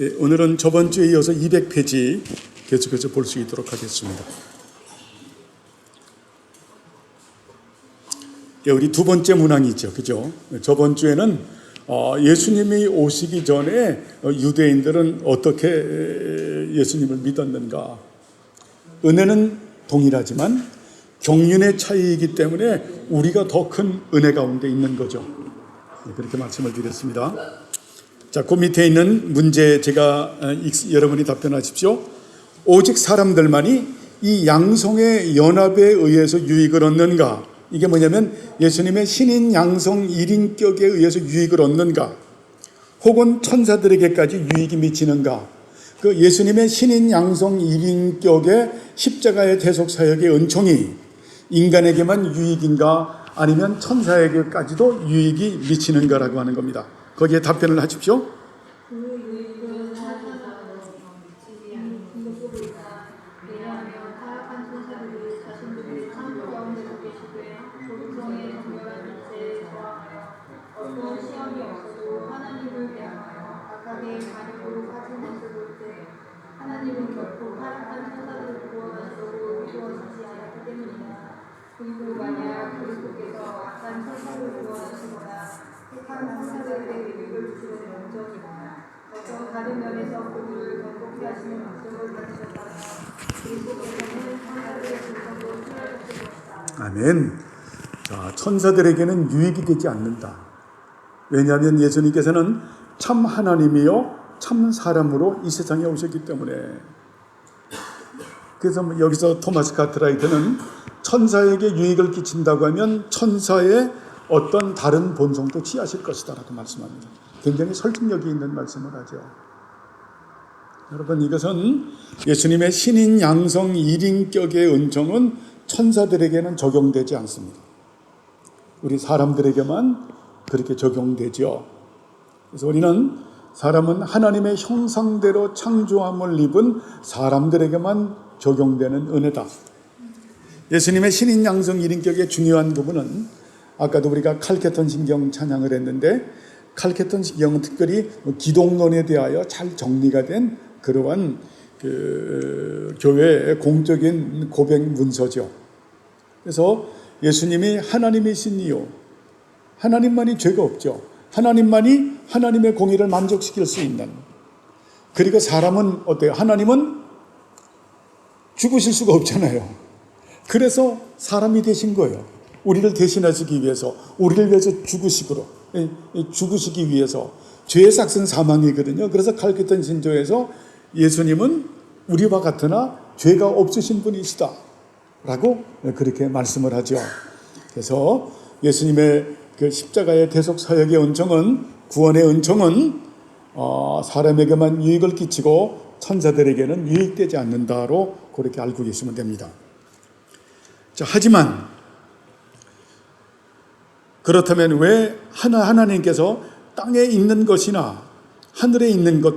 오늘은 저번 주에 이어서 200페이지 계속해서 볼 수 있도록 하겠습니다. 우리 두 번째 문항이죠. 그죠? 저번 주에는 예수님이 오시기 전에 유대인들은 어떻게 예수님을 믿었는가. 은혜는 동일하지만 경륜의 차이이기 때문에 우리가 더 큰 은혜 가운데 있는 거죠. 그렇게 말씀을 드렸습니다. 자, 그 밑에 있는 문제 제가 여러분이 답변하십시오. 오직 사람들만이 이 양성의 연합에 의해서 유익을 얻는가? 이게 뭐냐면 예수님의 신인 양성 1인격에 의해서 유익을 얻는가? 혹은 천사들에게까지 유익이 미치는가? 그 예수님의 신인 양성 1인격의 십자가의 대속 사역의 은총이 인간에게만 유익인가? 아니면 천사에게까지도 유익이 미치는가라고 하는 겁니다. 거기에 답변을 하십시오. 하나님은 결코 타락한 천사들을 구원하시려고 이루어지지 않았기 때문이다. 그리고 만약 그리스도께서 악한 천사를 구원하시거나 택한 천사들에게 유익을 주시는 영적이나 어떤 다른 면에서 그들을 경고케 하시는 목적을 가지셨다면 그리스도께서는 천사들의 중성도 취하셨을 것이다. 아멘. 자, 천사들에게는 유익이 되지 않는다. 왜냐하면 예수님께서는 참 하나님이요 참 사람으로 이 세상에 오셨기 때문에. 그래서 여기서 토마스 카트라이트는 천사에게 유익을 끼친다고 하면 천사의 어떤 다른 본성도 취하실 것이다 라고 말씀합니다. 굉장히 설득력이 있는 말씀을 하죠. 여러분, 이것은 예수님의 신인 양성 1인격의 은총은 천사들에게는 적용되지 않습니다. 우리 사람들에게만 그렇게 적용되죠. 그래서 우리는 사람은 하나님의 형상대로 창조함을 입은 사람들에게만 적용되는 은혜다. 예수님의 신인 양성 1인격의 중요한 부분은 아까도 우리가 칼케톤 신경 찬양을 했는데 칼케톤 신경은 특별히 기독론에 대하여 잘 정리가 된 그러한 교회의 공적인 고백 문서죠. 그래서 예수님이 하나님이신 이유, 하나님만이 죄가 없죠. 하나님만이 하나님의 공의를 만족시킬 수 있는. 그리고 사람은 어때요? 하나님은 죽으실 수가 없잖아요. 그래서 사람이 되신 거예요. 우리를 대신하시기 위해서, 우리를 위해서 죽으시기 위해서. 죄의 삭은 사망이거든요. 그래서 칼케톤 신조에서 예수님은 우리와 같으나 죄가 없으신 분이시다 라고 그렇게 말씀을 하죠. 그래서 예수님의 그 십자가의 대속 사역의 은총은, 구원의 은총은 사람에게만 유익을 끼치고 천사들에게는 유익되지 않는다로 그렇게 알고 계시면 됩니다. 자, 하지만 그렇다면 왜 하나님께서 땅에 있는 것이나 하늘에 있는 것,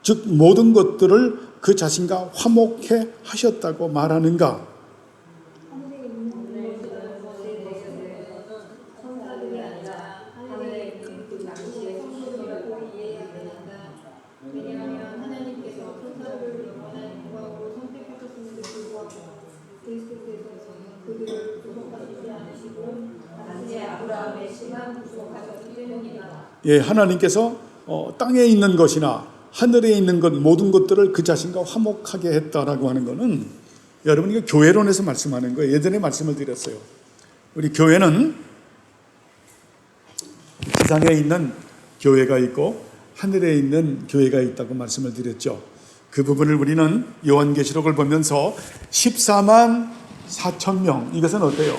즉 모든 것들을 그 자신과 화목해 하셨다고 말하는가? 예, 하나님께서 땅에 있는 것이나 하늘에 있는 것 모든 것들을 그 자신과 화목하게 했다라고 하는 것은 여러분 이거 교회론에서 말씀하는 거예요. 예전에 말씀을 드렸어요. 우리 교회는 지상에 있는 교회가 있고 하늘에 있는 교회가 있다고 말씀을 드렸죠. 그 부분을 우리는 요한계시록을 보면서 14만 4천 명, 이것은 어때요?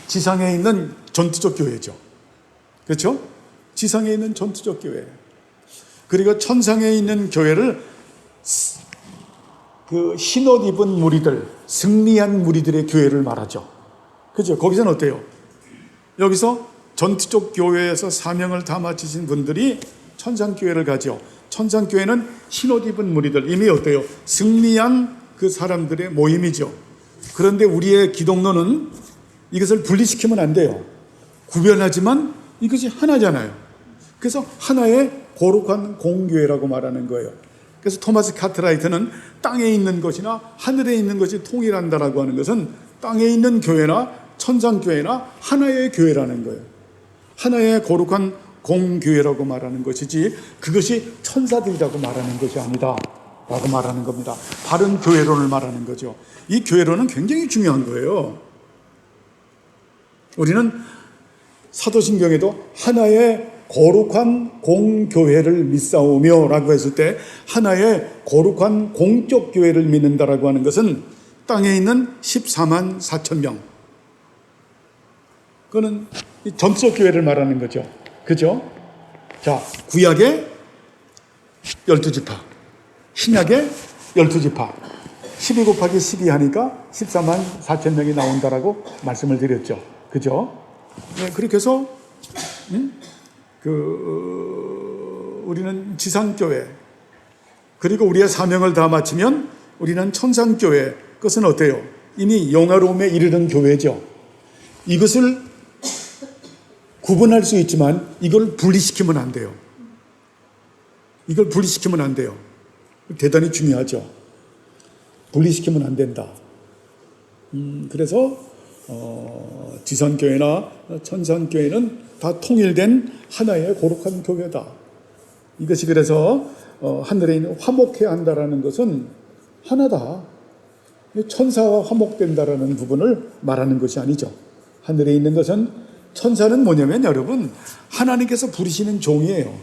지상에 있는 전투적 교회죠. 그렇죠? 지상에 있는 전투적 교회. 그리고 천상에 있는 교회를 그 흰옷 입은 무리들, 승리한 무리들의 교회를 말하죠. 그죠? 거기서는 어때요? 여기서 전투적 교회에서 사명을 다 마치신 분들이 천상교회를 가죠. 천상교회는 흰옷 입은 무리들, 이미 어때요? 승리한 그 사람들의 모임이죠. 그런데 우리의 기독론은 이것을 분리시키면 안 돼요. 구별하지만 이것이 하나잖아요. 그래서 하나의 거룩한 공교회라고 말하는 거예요. 그래서 토마스 카트라이트는 땅에 있는 것이나 하늘에 있는 것이 통일한다라고 하는 것은 땅에 있는 교회나 천상교회나 하나의 교회라는 거예요. 하나의 거룩한 공교회라고 말하는 것이지 그것이 천사들이라고 말하는 것이 아니다 라고 말하는 겁니다. 바른 교회론을 말하는 거죠. 이 교회론은 굉장히 중요한 거예요. 우리는 사도신경에도 하나의 거룩한 공교회를 믿사오며 라고 했을 때 하나의 거룩한 공적 교회를 믿는다라고 하는 것은 땅에 있는 14만 4천 명, 그거는 전적 교회를 말하는 거죠. 그죠? 자, 구약의 12지파, 신약의 12지파, 12 곱하기 12 하니까 14만 4천 명이 나온다라고 말씀을 드렸죠. 그죠? 네, 그렇게 해서 우리는 지상교회, 그리고 우리의 사명을 다 마치면 우리는 천상교회. 그것은 어때요? 이미 영화로움에 이르는 교회죠. 이것을 구분할 수 있지만 이걸 분리시키면 안 돼요. 이걸 분리시키면 안 돼요. 대단히 중요하죠. 분리시키면 안 된다. 그래서 지상교회나 천상교회는 다 통일된 하나의 거룩한 교회다. 이것이 그래서 하늘에 있는 화목해야 한다라는 것은 하나다. 천사와 화목된다라는 부분을 말하는 것이 아니죠. 하늘에 있는 것은, 천사는 뭐냐면 여러분, 하나님께서 부르시는 종이에요.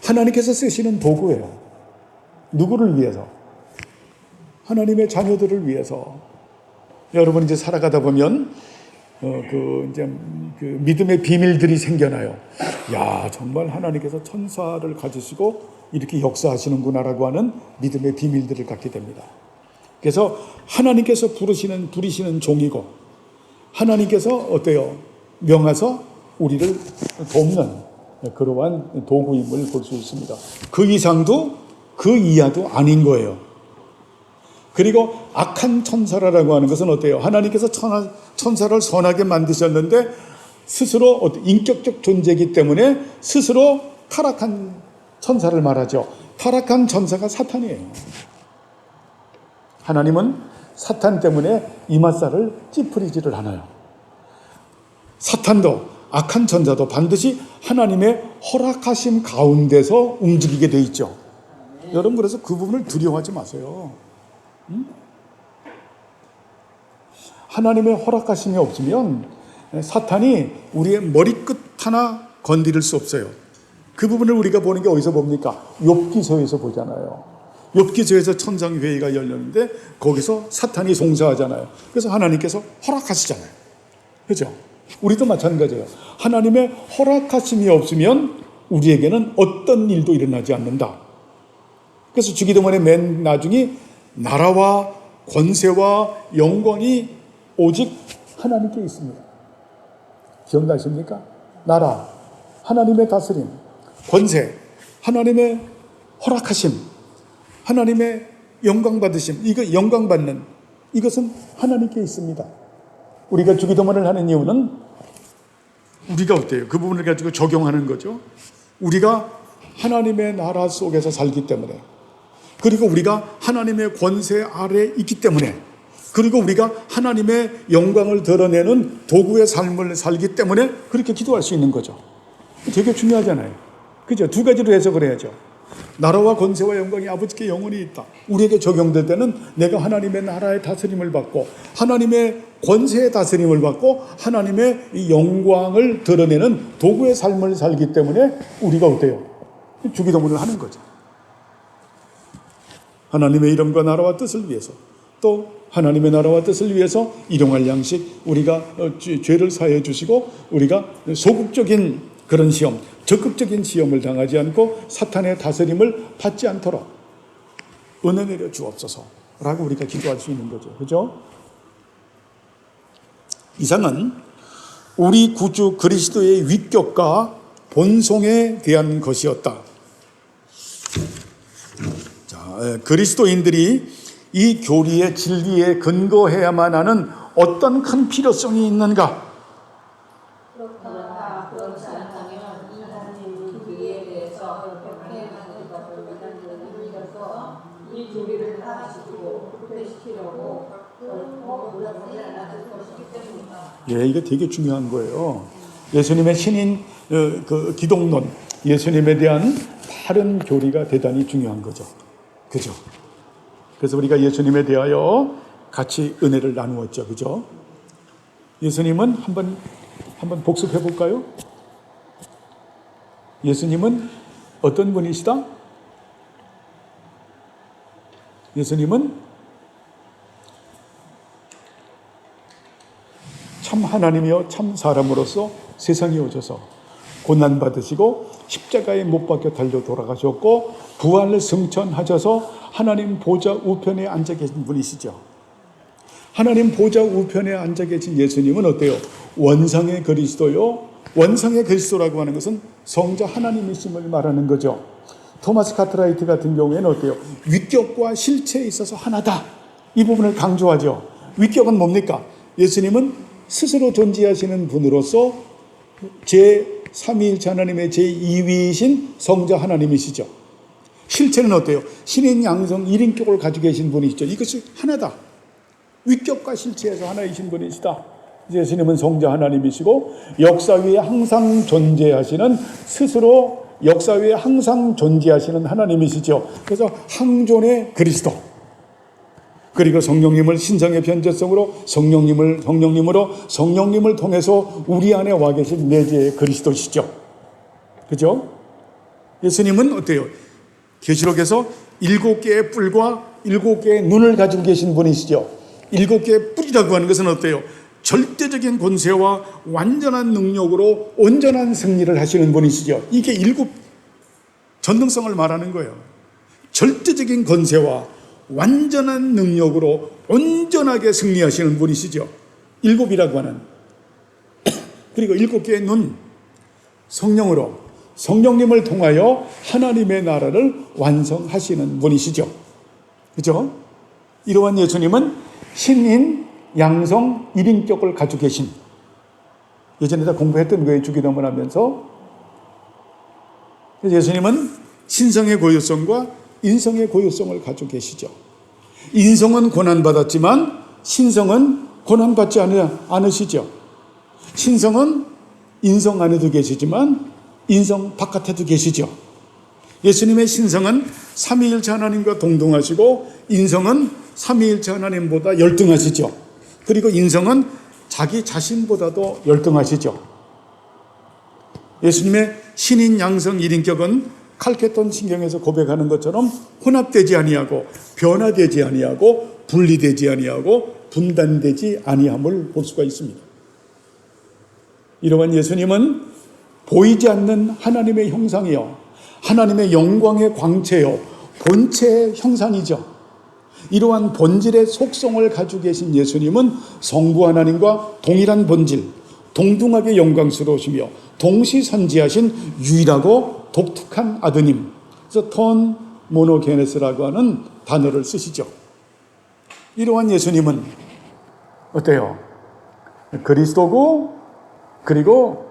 하나님께서 쓰시는 도구예요. 누구를 위해서? 하나님의 자녀들을 위해서. 여러분 이제 살아가다 보면 이제 믿음의 비밀들이 생겨나요. 야, 정말 하나님께서 천사를 가지시고 이렇게 역사하시는구나라고 하는 믿음의 비밀들을 갖게 됩니다. 그래서 하나님께서 부르시는 종이고, 하나님께서 어때요? 명하서 우리를 돕는 그러한 도구임을 볼 수 있습니다. 그 이상도 그 이하도 아닌 거예요. 그리고 악한 천사라고 하는 것은 어때요? 하나님께서 천사를 선하게 만드셨는데 스스로 인격적 존재이기 때문에 스스로 타락한 천사를 말하죠. 타락한 천사가 사탄이에요. 하나님은 사탄 때문에 이맛살을 찌푸리지를 않아요. 사탄도 악한 천사도 반드시 하나님의 허락하심 가운데서 움직이게 돼 있죠. 여러분, 그래서 그 부분을 두려워하지 마세요. 하나님의 허락하심이 없으면 사탄이 우리의 머리끝 하나 건드릴 수 없어요. 그 부분을 우리가 보는 게 어디서 봅니까? 욥기서에서 보잖아요. 욥기서에서 천상회의가 열렸는데 거기서 사탄이 송사하잖아요. 그래서 하나님께서 허락하시잖아요. 그렇죠? 우리도 마찬가지예요. 하나님의 허락하심이 없으면 우리에게는 어떤 일도 일어나지 않는다. 그래서 주기도문의 맨 나중에 나라와 권세와 영광이 오직 하나님께 있습니다. 기억나십니까? 나라, 하나님의 다스림, 권세, 하나님의 허락하심, 하나님의 영광 받으심, 이거 영광 받는 이것은 하나님께 있습니다. 우리가 주기도문을 하는 이유는 우리가 어때요? 그 부분을 가지고 적용하는 거죠. 우리가 하나님의 나라 속에서 살기 때문에, 그리고 우리가 하나님의 권세 아래에 있기 때문에, 그리고 우리가 하나님의 영광을 드러내는 도구의 삶을 살기 때문에 그렇게 기도할 수 있는 거죠. 되게 중요하잖아요. 그죠? 두 가지로 해석을 해야죠. 나라와 권세와 영광이 아버지께 영원히 있다. 우리에게 적용될 때는 내가 하나님의 나라의 다스림을 받고 하나님의 권세의 다스림을 받고 하나님의 이 영광을 드러내는 도구의 삶을 살기 때문에 우리가 어때요? 주기도문을 하는 거죠. 하나님의 이름과 나라와 뜻을 위해서, 또 하나님의 나라와 뜻을 위해서 일용할 양식, 우리가 죄를 사해 주시고 우리가 소극적인 그런 시험, 적극적인 시험을 당하지 않고 사탄의 다스림을 받지 않도록 은혜 내려 주옵소서라고 우리가 기도할 수 있는 거죠. 그죠? 이상은 우리 구주 그리스도의 위격과 본성에 대한 것이었다. 자, 그리스도인들이 이 교리의 진리에 근거해야만 하는 어떤 큰 필요성이 있는가? 우리를 사랑하시고 구태시키려고 더 놀랍지 않을 것이기 때문이다. 예, 이거 되게 중요한 거예요. 예수님의 신인 그 기독론, 예수님에 대한 바른 교리가 대단히 중요한 거죠. 그죠? 그래서 우리가 예수님에 대하여 같이 은혜를 나누었죠. 그죠? 예수님은 한번 복습해 볼까요? 예수님은 어떤 분이시다? 예수님은 참 하나님이요 참 사람으로서 세상에 오셔서 고난받으시고 십자가에 못 박혀 달려 돌아가셨고 부활을 승천하셔서 하나님 보좌 우편에 앉아 계신 분이시죠. 하나님 보좌 우편에 앉아 계신 예수님은 어때요? 원상의 그리스도요. 원상의 그리스도라고 하는 것은 성자 하나님이심을 말하는 거죠. 토마스 카트라이트 같은 경우에는 어때요? 위격과 실체에 있어서 하나다. 이 부분을 강조하죠. 위격은 뭡니까? 예수님은 스스로 존재하시는 분으로서 제3위일체 하나님의 제2위이신 성자 하나님이시죠. 실체는 어때요? 신인 양성 1인격을 가지고 계신 분이시죠. 이것이 하나다. 위격과 실체에서 하나이신 분이시다. 예수님은 성자 하나님이시고 역사 위에 항상 존재하시는 스스로 역사 위에 항상 존재하시는 하나님이시죠. 그래서 항존의 그리스도. 그리고 성령님을 신성의 변제성으로 성령님을 통해서 우리 안에 와 계신 내재의 그리스도시죠. 그죠? 예수님은 어때요? 계시록에서 7개의 뿔과 7개의 눈을 가지고 계신 분이시죠. 7개의 뿔이라고 하는 것은 어때요? 절대적인 권세와 완전한 능력으로 온전한 승리를 하시는 분이시죠. 이게 7 전능성을 말하는 거예요. 절대적인 권세와 완전한 능력으로 온전하게 승리하시는 분이시죠. 7이라고 하는. 그리고 7개의 눈, 성령으로 성령님을 통하여 하나님의 나라를 완성하시는 분이시죠. 그렇죠? 이러한 예수님은 신인 양성 1인격을 가지고 계신, 예전에 다 공부했던 거예요. 주기도문 하면서. 예수님은 신성의 고유성과 인성의 고유성을 가지고 계시죠. 인성은 고난받았지만 신성은 고난받지 않으시죠. 신성은 인성 안에도 계시지만 인성 바깥에도 계시죠. 예수님의 신성은 삼위일체 하나님과 동등하시고 인성은 삼위일체 하나님보다 열등하시죠. 그리고 인성은 자기 자신보다도 열등하시죠. 예수님의 신인 양성 1인격은 칼케톤 신경에서 고백하는 것처럼 혼합되지 아니하고 변화되지 아니하고 분리되지 아니하고 분단되지 아니함을 볼 수가 있습니다. 이러한 예수님은 보이지 않는 하나님의 형상이요, 하나님의 영광의 광채요, 본체의 형상이죠. 이러한 본질의 속성을 가지고 계신 예수님은 성부 하나님과 동일한 본질, 동등하게 영광스러우시며 동시선지하신 유일하고 독특한 아드님. 그래서 톤 모노게네스라고 하는 단어를 쓰시죠. 이러한 예수님은 어때요? 그리스도고, 그리고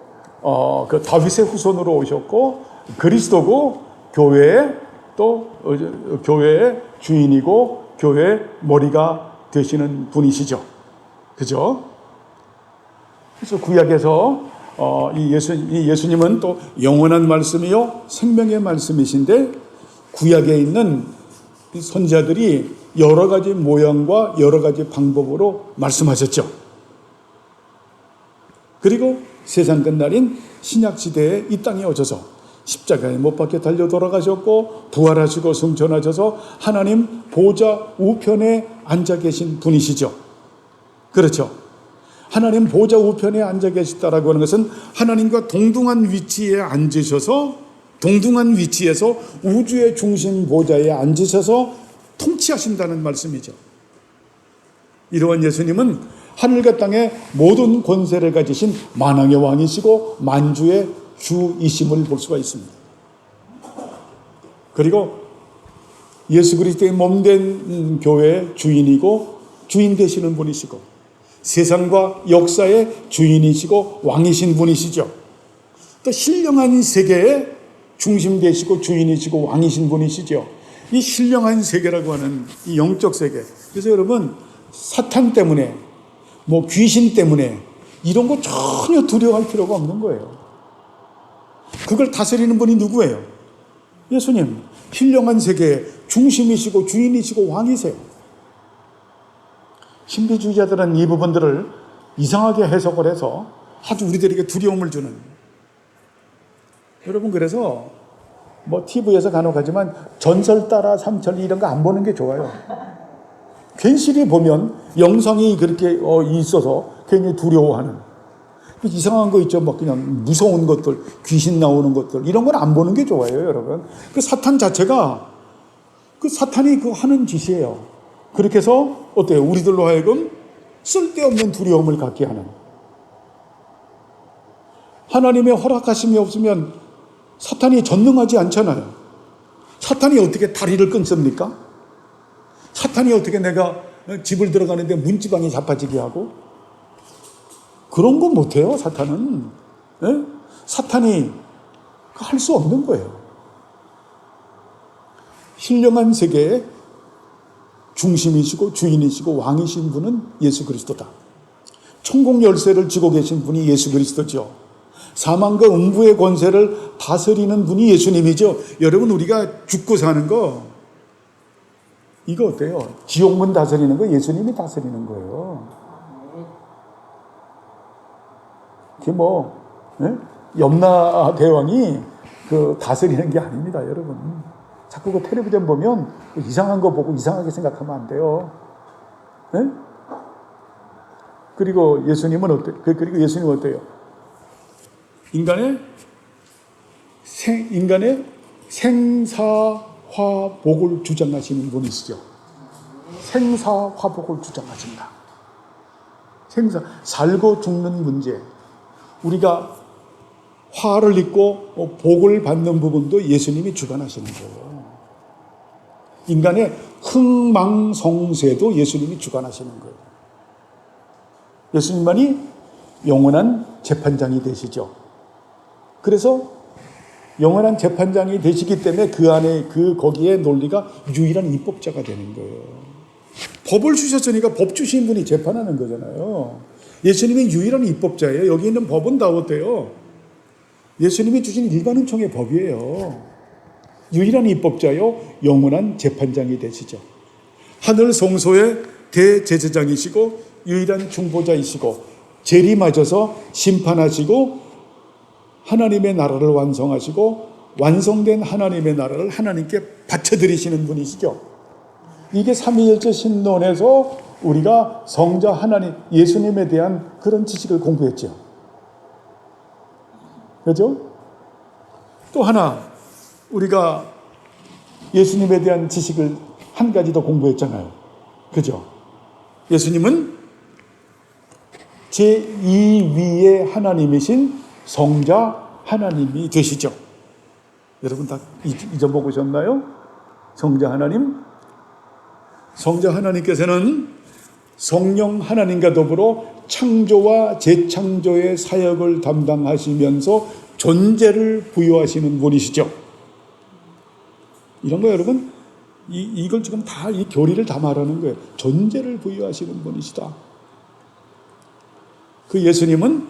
그 다윗의 후손으로 오셨고, 그리스도고, 교회의 주인이고 교회의 머리가 되시는 분이시죠. 그죠? 그래서 구약에서 이 예수님은 또 영원한 말씀이요 생명의 말씀이신데, 구약에 있는 선지자들이 여러 가지 모양과 여러 가지 방법으로 말씀하셨죠. 그리고 세상 끝날인 신약 시대에 이 땅에 오셔서 십자가에 못 박혀 달려 돌아가셨고 부활하시고 승천하셔서 하나님 보좌 우편에 앉아 계신 분이시죠. 그렇죠. 하나님 보좌 우편에 앉아 계시다라고 하는 것은 하나님과 동등한 위치에 앉으셔서, 동등한 위치에서 우주의 중심 보좌에 앉으셔서 통치하신다는 말씀이죠. 이러한 예수님은 하늘과 땅의 모든 권세를 가지신 만왕의 왕이시고 만주의 주이심을 볼 수가 있습니다. 그리고 예수 그리스도의 몸된 교회의 주인이고 주인 되시는 분이시고 세상과 역사의 주인이시고 왕이신 분이시죠. 또 신령한 세계의 중심 되시고 주인이시고 왕이신 분이시죠. 이 신령한 세계라고 하는 이 영적 세계. 그래서 여러분, 사탄 때문에, 뭐 귀신 때문에 이런 거 전혀 두려워할 필요가 없는 거예요. 그걸 다스리는 분이 누구예요? 예수님. 신령한 세계의 중심이시고 주인이시고 왕이세요. 신비주의자들은 이 부분들을 이상하게 해석을 해서 아주 우리들에게 두려움을 주는. 여러분, 그래서 뭐 TV에서 간혹 하지만 전설 따라 삼천 이런 거 안 보는 게 좋아요. 괜시리 보면 영상이 그렇게 있어서 괜히 두려워하는 이상한 거 있죠. 막 그냥 무서운 것들, 귀신 나오는 것들 이런 건 안 보는 게 좋아요, 여러분. 그 사탄 자체가 그 사탄이 그 하는 짓이에요. 그렇게 해서 어때요? 우리들로 하여금 쓸데없는 두려움을 갖게 하는. 하나님의 허락하심이 없으면 사탄이 전능하지 않잖아요. 사탄이 어떻게 다리를 끊습니까? 사탄이 어떻게 내가 집을 들어가는데 문지방이 자빠지게 하고? 그런 거 못해요, 사탄은. 예? 사탄이 할 수 없는 거예요. 신령한 세계의 중심이시고 주인이시고 왕이신 분은 예수 그리스도다. 천국 열쇠를 쥐고 계신 분이 예수 그리스도죠. 사망과 음부의 권세를 다스리는 분이 예수님이죠. 여러분, 우리가 죽고 사는 거 이거 어때요? 지옥문 다스리는 거 예수님이 다스리는 거예요. 그게 뭐 염라 대왕이 그 다스리는 게 아닙니다, 여러분. 자꾸 그 텔레비전 보면 이상한 거 보고 이상하게 생각하면 안 돼요. 네? 그리고 예수님은 어때요? 그리고 예수님은 어때요? 인간의 생사화복을 주장하시는 분이시죠. 생사화복을 주장하신다. 살고 죽는 문제. 우리가 화를 입고 복을 받는 부분도 예수님이 주관하시는 거예요. 인간의 흥망성쇠도 예수님이 주관하시는 거예요. 예수님만이 영원한 재판장이 되시죠. 그래서 영원한 재판장이 되시기 때문에 그 안에 거기에 논리가 유일한 입법자가 되는 거예요. 법을 주셨으니까 법 주신 분이 재판하는 거잖아요. 예수님이 유일한 입법자예요. 여기 있는 법은 다 어때요? 예수님이 주신 일반은총의 법이에요. 유일한 입법자요, 영원한 재판장이 되시죠. 하늘 성소의 대제사장이시고 유일한 중보자이시고 재림하셔서 심판하시고 하나님의 나라를 완성하시고 완성된 하나님의 나라를 하나님께 바쳐드리시는 분이시죠. 이게 삼위일체 신론에서 우리가 성자 하나님, 예수님에 대한 그런 지식을 공부했죠. 그렇죠? 또 하나, 우리가 예수님에 대한 지식을 한 가지 더 공부했잖아요. 그죠? 예수님은 제2위의 하나님이신 성자 하나님이 되시죠. 여러분 다 잊어먹으셨나요? 성자 하나님? 성자 하나님께서는 성령 하나님과 더불어 창조와 재창조의 사역을 담당하시면서 존재를 부여하시는 분이시죠. 이런 거 여러분, 이걸 지금 다 이 교리를 다 말하는 거예요. 존재를 부여하시는 분이시다. 그 예수님은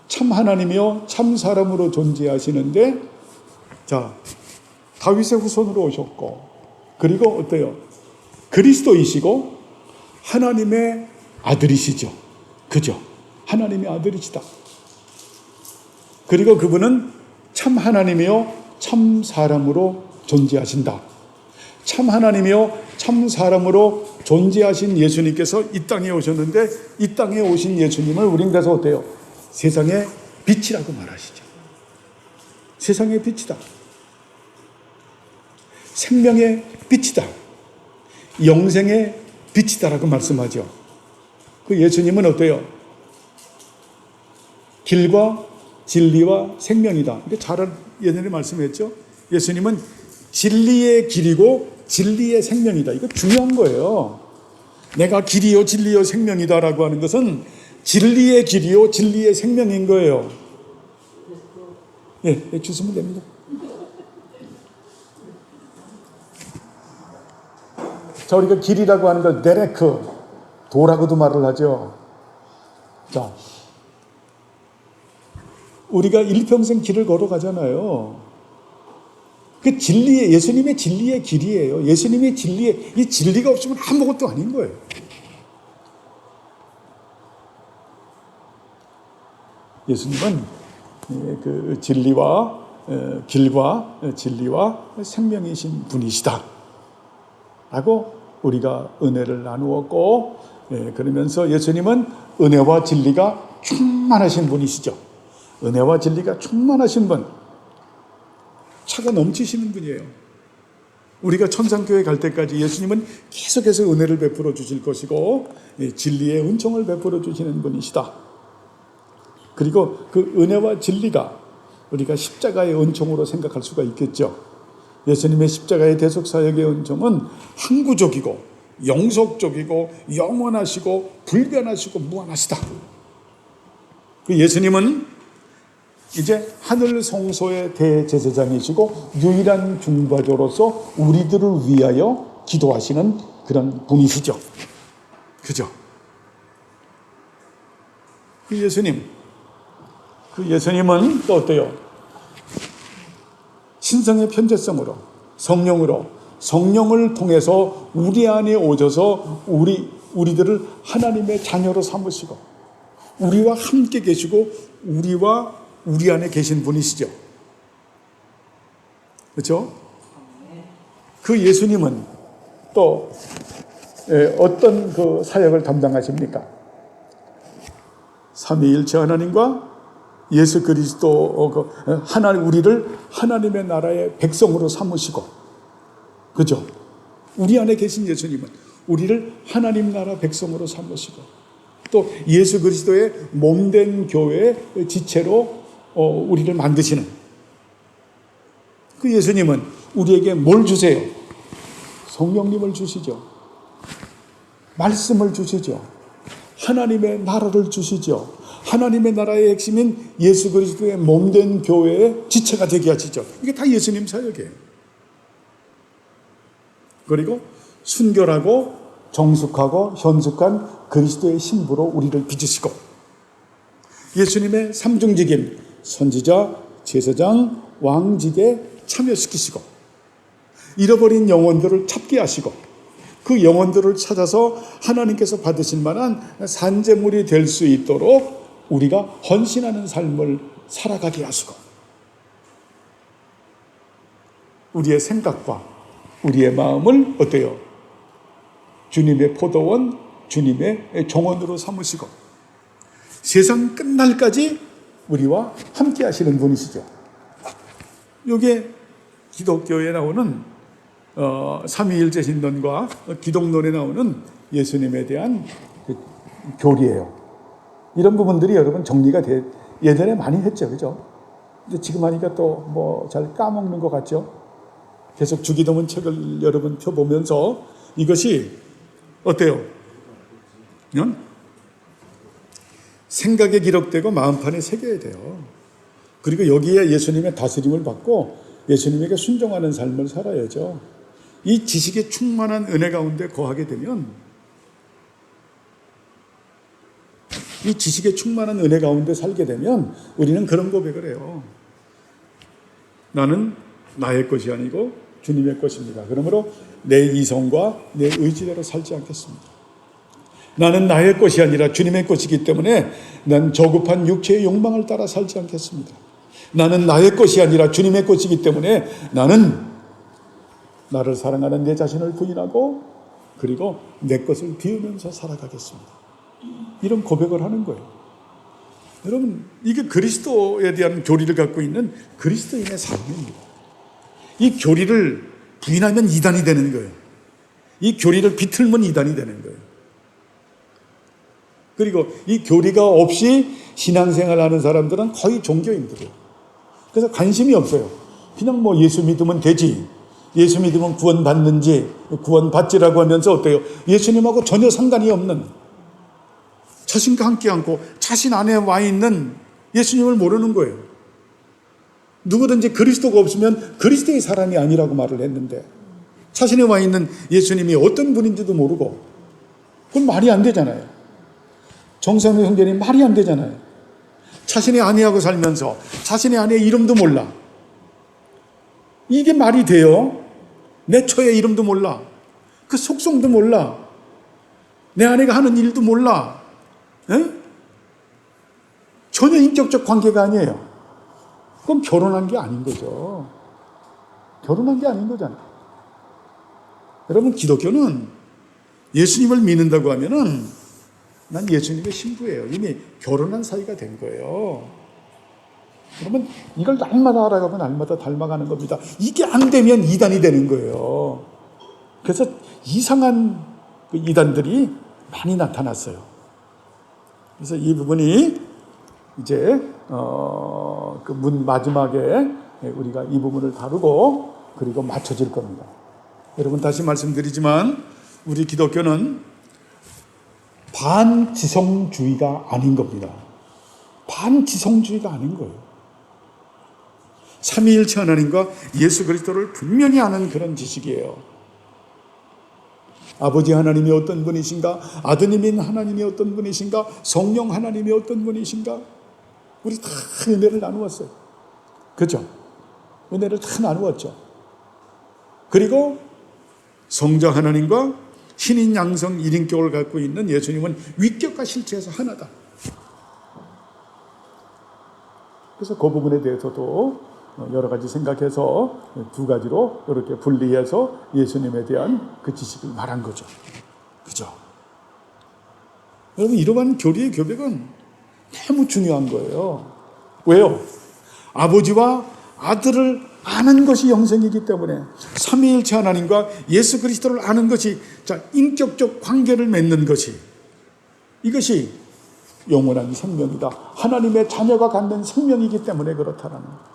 참 하나님이요 참 사람으로 존재하시는데, 자, 다윗의 후손으로 오셨고, 그리고 어때요? 그리스도이시고 하나님의 아들이시죠. 그죠? 하나님의 아들이시다. 그리고 그분은 참 하나님이요 참 사람으로 존재하신다. 참 하나님이요 참 사람으로 존재하신 예수님께서 이 땅에 오셨는데, 이 땅에 오신 예수님을 우린 그래서 어때요? 세상의 빛이라고 말하시죠. 세상의 빛이다. 생명의 빛이다. 영생의 빛이다라고 말씀하죠. 그 예수님은 어때요? 길과 진리와 생명이다. 이게 잘 예전에 말씀했죠. 예수님은 진리의 길이고 진리의 생명이다. 이거 중요한 거예요. 내가 길이요 진리요 생명이다라고 하는 것은 진리의 길이요 진리의 생명인 거예요. 예, 주시면 됩니다. 자, 우리가 길이라고 하는 걸 데레크, 도라고도 말을 하죠. 자, 우리가 일평생 길을 걸어가잖아요. 그 진리의, 예수님의 진리의 길이에요. 예수님의 진리의, 이 진리가 없으면 아무것도 아닌 거예요. 예수님은 그 진리와 길과 진리와 생명이신 분이시다 라고 우리가 은혜를 나누었고, 그러면서 예수님은 은혜와 진리가 충만하신 분이시죠. 은혜와 진리가 충만하신 분, 차가 넘치시는 분이에요. 우리가 천상교회 갈 때까지 예수님은 계속해서 은혜를 베풀어 주실 것이고 진리의 은총을 베풀어 주시는 분이시다. 그리고 그 은혜와 진리가 우리가 십자가의 은총으로 생각할 수가 있겠죠. 예수님의 십자가의 대속사역의 은총은 항구적이고 영속적이고 영원하시고 불변하시고 무한하시다. 그 예수님은 이제 하늘 성소의 대제사장이시고 유일한 중보자로서 우리들을 위하여 기도하시는 그런 분이시죠. 그죠? 그 예수님은 또 어때요? 신성의 편재성으로 성령을 통해서 우리 안에 오셔서 우리들을 하나님의 자녀로 삼으시고 우리와 함께 계시고 우리 안에 계신 분이시죠. 그렇죠? 그 예수님은 또 어떤 그 사역을 담당하십니까? 삼위일체 하나님과 예수 그리스도 우리를 하나님의 나라의 백성으로 삼으시고, 그죠? 우리 안에 계신 예수님은 우리를 하나님 나라 백성으로 삼으시고 또 예수 그리스도의 몸된 교회의 지체로 우리를 만드시는 그 예수님은 우리에게 뭘 주세요? 성령님을 주시죠. 말씀을 주시죠. 하나님의 나라를 주시죠. 하나님의 나라의 핵심인 예수 그리스도의 몸된 교회의 지체가 되게 하시죠. 이게 다 예수님 사역이에요. 그리고 순결하고 정숙하고 현숙한 그리스도의 신부로 우리를 빚으시고 예수님의 삼중직임 선지자, 제사장, 왕직에 참여시키시고 잃어버린 영혼들을 찾게 하시고 그 영혼들을 찾아서 하나님께서 받으실 만한 산재물이 될 수 있도록 우리가 헌신하는 삶을 살아가게 하시고 우리의 생각과 우리의 마음을 어때요? 주님의 포도원, 주님의 정원으로 삼으시고 세상 끝날까지 우리와 함께 하시는 분이시죠. 이게 기독교에 나오는 삼위일체 신론과 기독론에 나오는 예수님에 대한 교리예요. 이런 부분들이 여러분 정리가 예전에 많이 했죠. 그죠? 근데 지금 하니까 또 뭐 잘 까먹는 것 같죠? 계속 주기도문 책을 여러분 펴보면서 이것이 어때요? 생각에 기록되고 마음판에 새겨야 돼요. 그리고 여기에 예수님의 다스림을 받고 예수님에게 순종하는 삶을 살아야죠. 이 지식에 충만한 은혜 가운데 거하게 되면 이 지식에 충만한 은혜 가운데 살게 되면 우리는 그런 고백을 해요. 나는 나의 것이 아니고 주님의 것입니다. 그러므로 내 이성과 내 의지대로 살지 않겠습니다. 나는 나의 것이 아니라 주님의 것이기 때문에 난 저급한 육체의 욕망을 따라 살지 않겠습니다. 나는 나의 것이 아니라 주님의 것이기 때문에 나는 나를 사랑하는 내 자신을 부인하고 그리고 내 것을 비우면서 살아가겠습니다. 이런 고백을 하는 거예요. 여러분, 이게 그리스도에 대한 교리를 갖고 있는 그리스도인의 삶입니다. 이 교리를 부인하면 이단이 되는 거예요. 이 교리를 비틀면 이단이 되는 거예요. 그리고 이 교리가 없이 신앙생활 하는 사람들은 거의 종교인들이에요. 그래서 관심이 없어요. 그냥 뭐 예수 믿으면 되지. 예수 믿으면 구원받는지, 구원받지라고 하면서 어때요? 예수님하고 전혀 상관이 없는 자신과 함께 앉고 자신 안에 와 있는 예수님을 모르는 거예요. 누구든지 그리스도가 없으면 그리스도의 사람이 아니라고 말을 했는데 자신이 와 있는 예수님이 어떤 분인지도 모르고, 그건 말이 안 되잖아요. 정선우 형제님 말이 안 되잖아요. 자신의 아내하고 살면서 자신의 아내의 이름도 몰라. 이게 말이 돼요? 내 처의 이름도 몰라. 그 속성도 몰라. 내 아내가 하는 일도 몰라. 에? 전혀 인격적 관계가 아니에요. 그럼 결혼한 게 아닌 거죠. 결혼한 게 아닌 거잖아요. 여러분, 기독교는 예수님을 믿는다고 하면은 난 예수님의 신부예요. 이미 결혼한 사이가 된 거예요. 그러면 이걸 날마다 알아가고 날마다 닮아가는 겁니다. 이게 안 되면 이단이 되는 거예요. 그래서 이상한 그 이단들이 많이 나타났어요. 그래서 이 부분이 이제 그 문 마지막에 우리가 이 부분을 다루고 그리고 맞춰질 겁니다. 여러분, 다시 말씀드리지만 우리 기독교는 반지성주의가 아닌 겁니다. 반지성주의가 아닌 거예요. 삼위일체 하나님과 예수 그리스도를 분명히 아는 그런 지식이에요. 아버지 하나님이 어떤 분이신가? 아드님인 하나님이 어떤 분이신가? 성령 하나님이 어떤 분이신가? 우리 다 은혜를 나누었어요. 그죠? 은혜를 다 나누었죠. 그리고 성자 하나님과 신인 양성 1인격을 갖고 있는 예수님은 위격과 실체에서 하나다. 그래서 그 부분에 대해서도 여러 가지 생각해서 두 가지로 이렇게 분리해서 예수님에 대한 그 지식을 말한 거죠. 그죠? 여러분, 이러한 교리의 교백은 너무 중요한 거예요. 왜요? 아버지와 아들을 아는 것이 영생이기 때문에 삼위일체 하나님과 예수 그리스도를 아는 것이, 자, 인격적 관계를 맺는 것이, 이것이 영원한 생명이다. 하나님의 자녀가 갖는 생명이기 때문에 그렇다라는 거예요.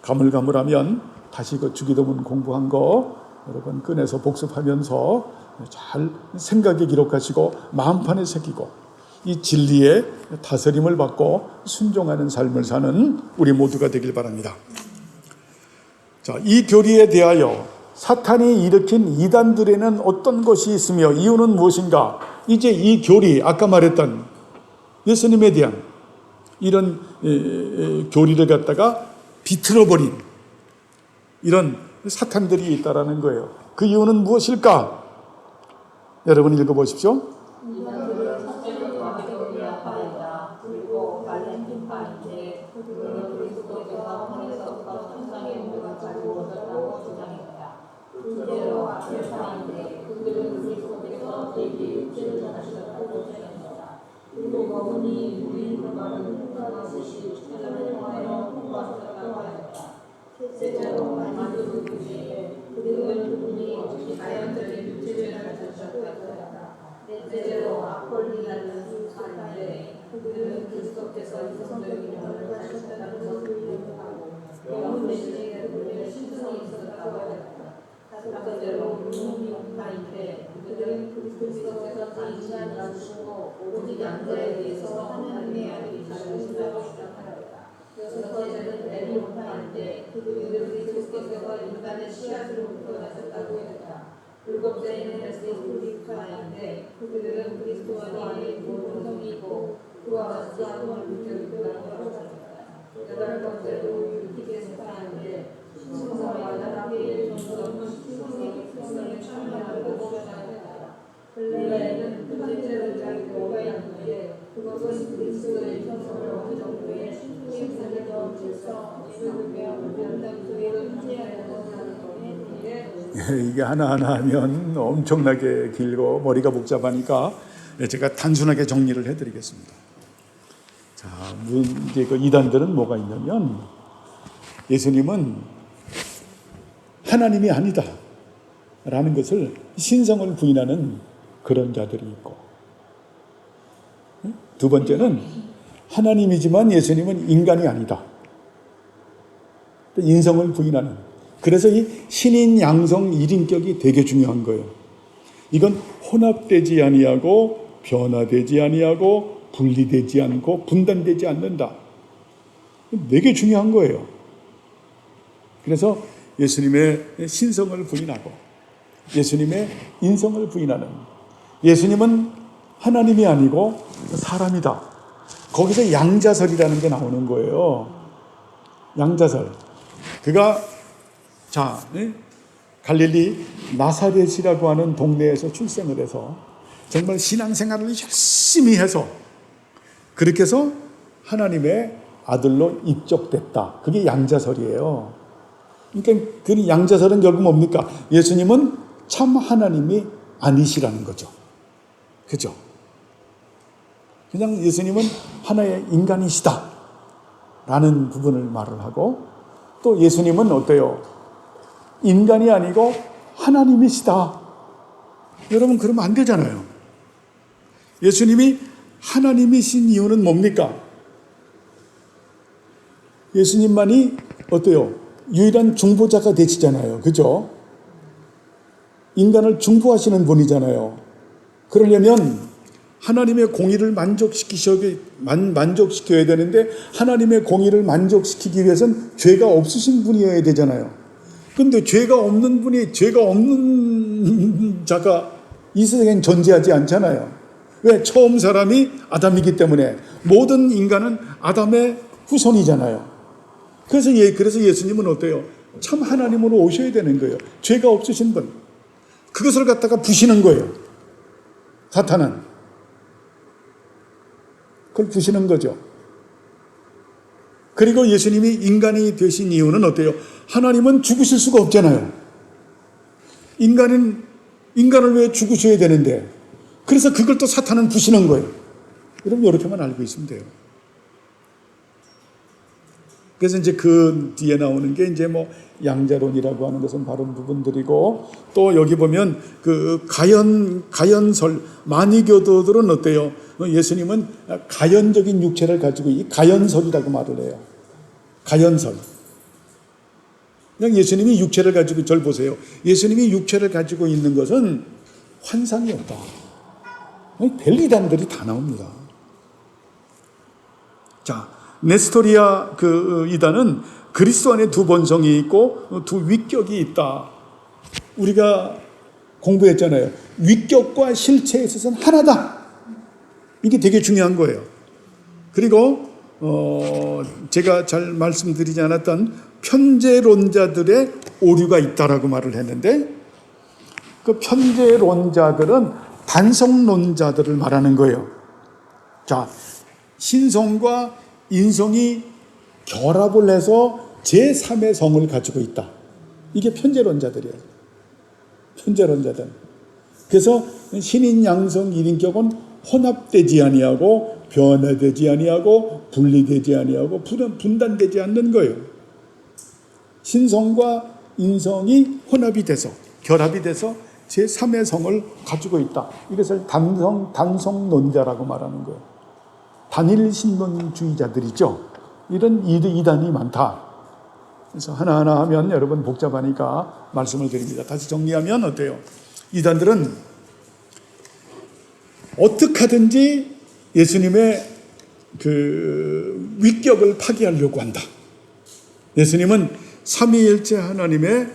가물가물하면 다시 그 주기도문 공부한 거 여러분 꺼내서 복습하면서 잘 생각에 기록하시고 마음판에 새기고 이 진리의 다스림을 받고 순종하는 삶을 사는 우리 모두가 되길 바랍니다. 자, 이 교리에 대하여 사탄이 일으킨 이단들에는 어떤 것이 있으며 이유는 무엇인가? 이제 이 교리, 아까 말했던 예수님에 대한 이런 교리를 갖다가 비틀어버린 이런 사탄들이 있다라는 거예요. 그 이유는 무엇일까? 여러분 읽어보십시오. 넷째로 아폴리나는 사탄에 그들은 그리스도께서 이성적인 영을 가지셨다는 것을 인정하고 영혼 대신에 그들의 신성이 있었다고 하였다. 다섯째로 눈이 용파인데 그들은 그리스도께서 단순한 자주시고 오직 양자에 대해서 하나님의 아들이 자주신다고 주장하였다. 여섯째는 에리용파인데 그들은 그리스도께서 인간의 씨앗으로부터 나셨다고 했다. 일곱째는 에스토리카인데 그들은 그리스도 안에 모든 성이고 그와 같이 아무런 문제를 있다고 하였다. 여덟 번째로 유티게스파인데 신성과 나라의 정성은 신성의 특성에 참여하고 주장하였다. 근래에는 첫째로 자기가 있는데 그것은 그리스도의 형성을 어느 정도의 신성의 질서, 예수님의 변당 교회를 현재하는 것을 이게 하나하나 하면 엄청나게 길고 머리가 복잡하니까 제가 단순하게 정리를 해드리겠습니다. 자, 이제 그 이단들은 뭐가 있냐면 예수님은 하나님이 아니다 라는 것을 신성을 부인하는 그런 자들이 있고, 두 번째는 하나님이지만 예수님은 인간이 아니다, 인성을 부인하는. 그래서 이 신인 양성 1인격이 되게 중요한 거예요. 이건 혼합되지 아니하고 변화되지 아니하고 분리되지 않고 분단되지 않는다. 되게 중요한 거예요. 그래서 예수님의 신성을 부인하고 예수님의 인성을 부인하는, 예수님은 하나님이 아니고 사람이다. 거기서 양자설이라는 게 나오는 거예요. 양자설. 그가 갈릴리 나사렛이라고 하는 동네에서 출생을 해서 정말 신앙생활을 열심히 해서 그렇게 해서 하나님의 아들로 입적됐다. 그게 양자설이에요. 그러니까 그 양자설은 결국 뭡니까? 예수님은 참 하나님이 아니시라는 거죠. 그죠? 그냥 예수님은 하나의 인간이시다 라는 부분을 말을 하고, 또 예수님은 어때요? 인간이 아니고 하나님이시다. 여러분, 그러면 안 되잖아요. 예수님이 하나님이신 이유는 뭡니까? 예수님만이 어때요? 유일한 중보자가 되시잖아요. 그죠? 인간을 중보하시는 분이잖아요. 그러려면 하나님의 공의를 만족시켜야 되는데, 하나님의 공의를 만족시키기 위해서는 죄가 없으신 분이어야 되잖아요. 근데 죄가 없는 자가 이 세상엔 존재하지 않잖아요. 왜? 처음 사람이 아담이기 때문에 모든 인간은 아담의 후손이잖아요. 그래서 예수님은 어때요? 참 하나님으로 오셔야 되는 거예요. 죄가 없으신 분. 그것을 갖다가 부시는 거예요. 사탄은. 그걸 부시는 거죠. 그리고 예수님이 인간이 되신 이유는 어때요? 하나님은 죽으실 수가 없잖아요. 인간을 왜 죽으셔야 되는데? 그래서 그걸 또 사탄은 부시는 거예요. 여러분, 이렇게만 알고 있으면 돼요. 그래서 이제 그 뒤에 나오는 게 이제 뭐 양자론이라고 하는 것은 바른 부분들이고, 또 여기 보면 그 가연설, 마니교도들은 어때요? 예수님은 가연적인 육체를 가지고 이 가연설이라고 말을 해요. 가연설. 그냥 예수님이 육체를 가지고, 절 보세요. 예수님이 육체를 가지고 있는 것은 환상이 없다. 별이단들이 다 나옵니다. 자, 네스토리아 이단은 그리스도 안에 두 본성이 있고 두 위격이 있다. 우리가 공부했잖아요. 위격과 실체에 있어서는 하나다. 이게 되게 중요한 거예요. 그리고 제가 잘 말씀드리지 않았던 편재론자들의 오류가 있다라고 말을 했는데, 그 편재론자들은 단성론자들을 말하는 거예요. 자, 신성과 인성이 결합을 해서 제3의 성을 가지고 있다. 이게 편재론자들이에요. 편재론자들. 그래서 신인 양성 일인격은 혼합되지 아니하고 변화되지 아니하고 분리되지 아니하고 분단되지 않는 거예요. 신성과 인성이 혼합이 돼서, 결합이 돼서 제3의 성을 가지고 있다. 이것을 단성론자라고 말하는 거예요. 단일 신론주의자들이죠. 이런 이단이 많다. 그래서 하나하나 하면 여러분 복잡하니까 말씀을 드립니다. 다시 정리하면 어때요? 이단들은 어떻게 하든지 예수님의 그 위격을 파기하려고 한다. 예수님은 삼위일체 하나님의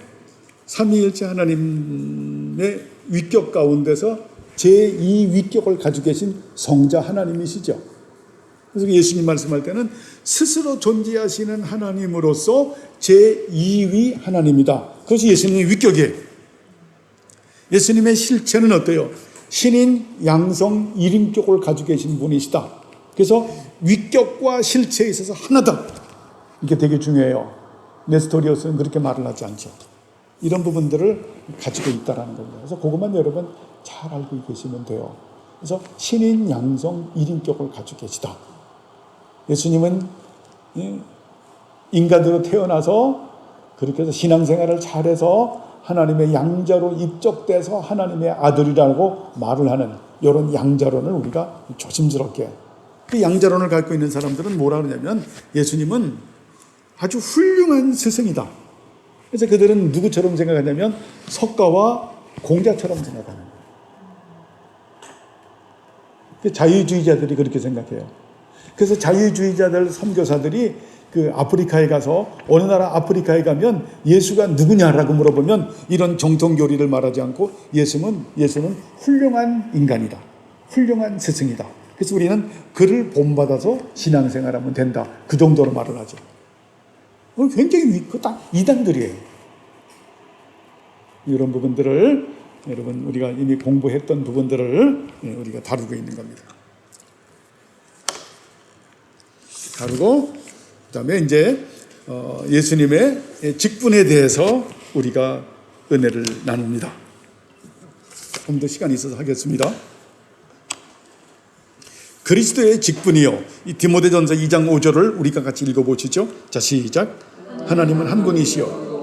위격 가운데서 제2위격을 가지고 계신 성자 하나님이시죠. 그래서 예수님 말씀할 때는 스스로 존재하시는 하나님으로서 제2위 하나님이다. 그것이 예수님의 위격이에요. 예수님의 실체는 어때요? 신인, 양성, 일인격을 가지고 계신 분이시다. 그래서 위격과 실체에 있어서 하나다. 이게 되게 중요해요. 네스토리오스는 그렇게 말을 하지 않죠. 이런 부분들을 가지고 있다는 겁니다. 그래서 그것만 여러분 잘 알고 계시면 돼요. 그래서 신인, 양성, 일인격을 가지고 계시다. 예수님은 인간으로 태어나서 그렇게 해서 신앙생활을 잘해서 하나님의 양자로 입적돼서 하나님의 아들이라고 말을 하는 이런 양자론을 우리가 조심스럽게, 그 양자론을 갖고 있는 사람들은 뭐라 그러냐면 예수님은 아주 훌륭한 스승이다. 그래서 그들은 누구처럼 생각하냐면 석가와 공자처럼 생각하는 거예요. 자유주의자들이 그렇게 생각해요. 그래서 자유주의자들 선교사들이 그 아프리카에 가서 어느 나라 아프리카에 가면 예수가 누구냐라고 물어보면 이런 정통 교리를 말하지 않고 예수는 훌륭한 인간이다. 훌륭한 스승이다. 그래서 우리는 그를 본받아서 신앙생활하면 된다. 그 정도로 말을 하죠. 굉장히 딱 이단들이에요. 이런 부분들을 여러분 우리가 이미 공부했던 부분들을 우리가 다루고 있는 겁니다. 다루고 그다음에 이제 예수님의 직분에 대해서 우리가 은혜를 나눕니다. 조금 더 시간이 있어서 하겠습니다. 그리스도의 직분이요. 이 디모데전서 2장 5절을 우리가 같이 읽어보시죠. 자, 시작. 하나님은 한 분이시요.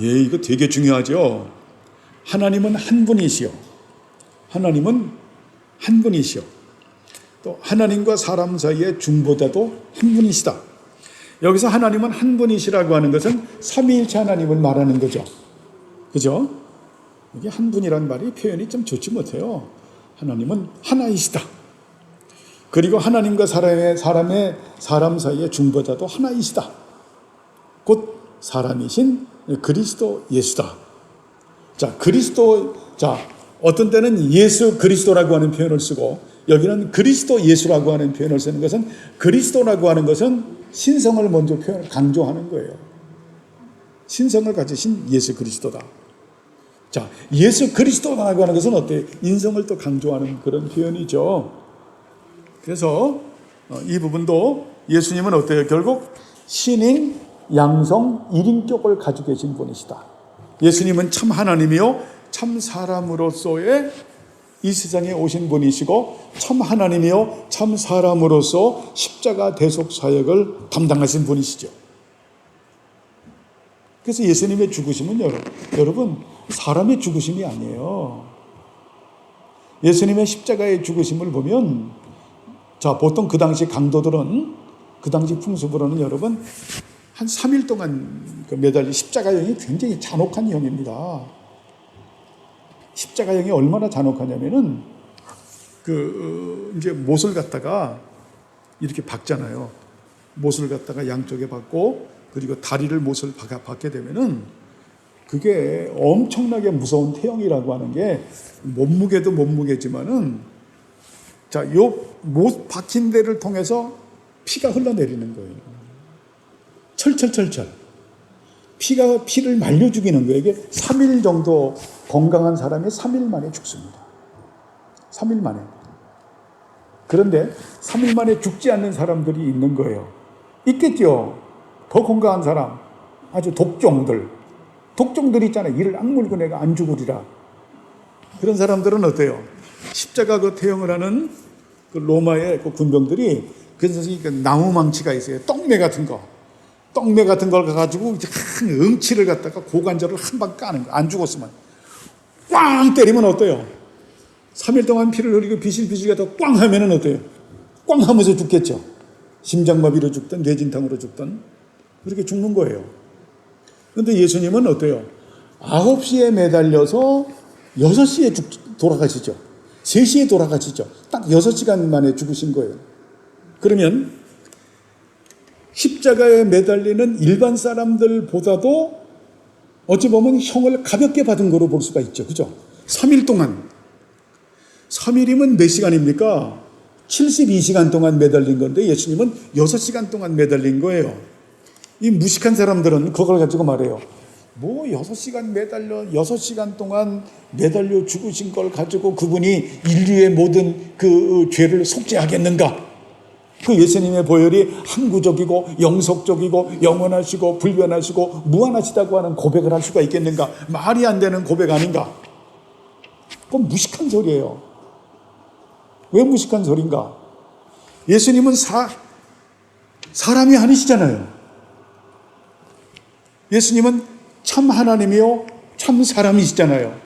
예, 이거 되게 중요하죠. 하나님은 한 분이시요. 하나님은 한 분이시요. 또 하나님과 사람 사이의 중보자도 한 분이시다. 여기서 하나님은 한 분이시라고 하는 것은 삼위일체 하나님을 말하는 거죠. 그죠? 이게 한 분이란 말이 표현이 좀 좋지 못해요. 하나님은 하나이시다. 그리고 하나님과 사람 사이의 중보자도 하나이시다. 곧 사람이신 그리스도 예수다. 자, 어떤 때는 예수 그리스도라고 하는 표현을 쓰고 여기는 그리스도 예수라고 하는 표현을 쓰는 것은 그리스도라고 하는 것은 신성을 먼저 강조하는 거예요. 신성을 가지신 예수 그리스도다. 자, 예수 그리스도라고 하는 것은 어때요? 인성을 또 강조하는 그런 표현이죠. 그래서 이 부분도 예수님은 어때요? 결국 신인, 양성, 일인격을 가지고 계신 분이시다. 예수님은 참 하나님이요 참 사람으로서의 이 세상에 오신 분이시고 참 하나님이요 참 사람으로서 십자가 대속 사역을 담당하신 분이시죠. 그래서 예수님의 죽으심은 여러분 사람의 죽으심이 아니에요. 예수님의 십자가의 죽으심을 보면 자, 보통 그 당시 강도들은 그 당시 풍습으로는 여러분 한 3일 동안 매달린 십자가형이 굉장히 잔혹한 형입니다. 십자가형이 얼마나 잔혹하냐면은 이제 못을 갖다가 이렇게 박잖아요. 못을 갖다가 양쪽에 박고 그리고 다리를 못을 박게 되면은 그게 엄청나게 무서운 태형이라고 하는 게 몸무게도 몸무게지만은 자, 요 못 박힌 데를 통해서 피가 흘러내리는 거예요. 철철철철. 피를 말려 죽이는 거예요. 이게 3일 정도 건강한 사람이 3일 만에 죽습니다. 3일 만에. 그런데 3일 만에 죽지 않는 사람들이 있는 거예요. 있겠죠. 더 건강한 사람. 아주 독종들 있잖아요. 이를 악물고 내가 안 죽으리라. 그런 사람들은 어때요? 십자가 그 태형을 하는 그 로마의 그 군병들이 그래서 나무 망치가 있어요. 떡매 같은 걸 가지고 응치를 갖다가 고관절을 한 방 까는 거. 안 죽었으면 꽝 때리면 어때요? 3일 동안 피를 흘리고 비실비실 갖다가 꽝 하면은 어때요? 꽝 하면서 죽겠죠. 심장마비로 죽든 뇌진탕으로 죽든 그렇게 죽는 거예요. 그런데 예수님은 어때요? 9시에 매달려서 6시에 돌아가시죠. 3시에 돌아가시죠. 딱 6시간 만에 죽으신 거예요. 그러면 십자가에 매달리는 일반 사람들보다도 어찌 보면 형을 가볍게 받은 거로 볼 수가 있죠. 그죠? 3일 동안. 3일이면 몇 시간입니까? 72시간 동안 매달린 건데 예수님은 6시간 동안 매달린 거예요. 이 무식한 사람들은 그걸 가지고 말해요. 6시간 동안 매달려 죽으신 걸 가지고 그분이 인류의 모든 그 죄를 속죄하겠는가? 그 예수님의 보혈이 항구적이고 영속적이고 영원하시고 불변하시고 무한하시다고 하는 고백을 할 수가 있겠는가? 말이 안 되는 고백 아닌가? 그건 무식한 소리예요. 왜 무식한 소린가? 예수님은 사람이 아니시잖아요. 예수님은 참 하나님이요 참 사람이시잖아요.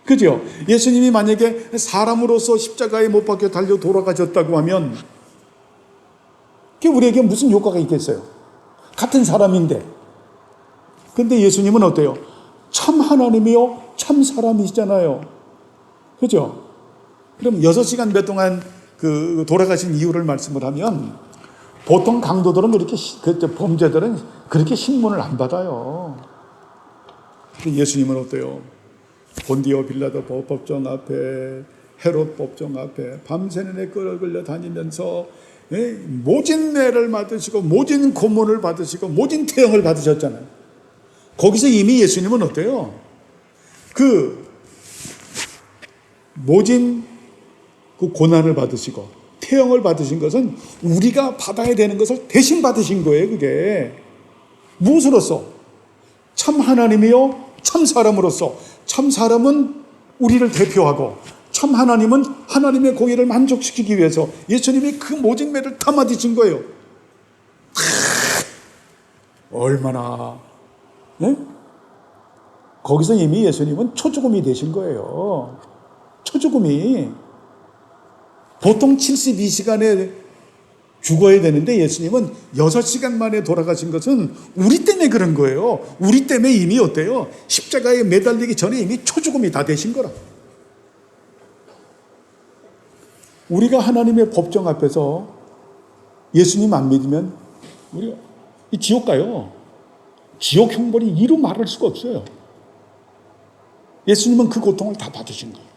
그죠? 예수님이 만약에 사람으로서 십자가에 못 박혀 달려 돌아가셨다고 하면 그게 우리에게 무슨 효과가 있겠어요? 같은 사람인데. 근데 예수님은 어때요? 참 하나님이요 참 사람이시잖아요. 그죠? 그럼 6시간 몇 동안 그 돌아가신 이유를 말씀을 하면 보통 강도들은 그렇게 범죄들은 그렇게 신문을 안 받아요. 예수님은 어때요? 본디오 빌라도 법정 앞에 헤롯 법정 앞에 밤새내내 끌어끌려 다니면서 모진매를 받으시고 모진 고문을 받으시고 모진 태형을 받으셨잖아요. 거기서 이미 예수님은 어때요? 그 모진 그 고난을 받으시고 태형을 받으신 것은 우리가 받아야 되는 것을 대신 받으신 거예요. 그게 무엇으로서? 참 하나님이요 참 사람으로서. 참 사람은 우리를 대표하고 참 하나님은 하나님의 공의를 만족시키기 위해서 예수님이 그 모진 매를 다 맞으신 거예요. 얼마나 거기서 이미 예수님은 초죽음이 되신 거예요. 초죽음이 보통 72시간에 죽어야 되는데 예수님은 6시간 만에 돌아가신 것은 우리 때문에 그런 거예요. 우리 때문에 이미 어때요? 십자가에 매달리기 전에 이미 초죽음이 다 되신 거라. 우리가 하나님의 법정 앞에서 예수님 안 믿으면 우리가 이 지옥 가요. 지옥 형벌이 이루 말할 수가 없어요. 예수님은 그 고통을 다 받으신 거예요.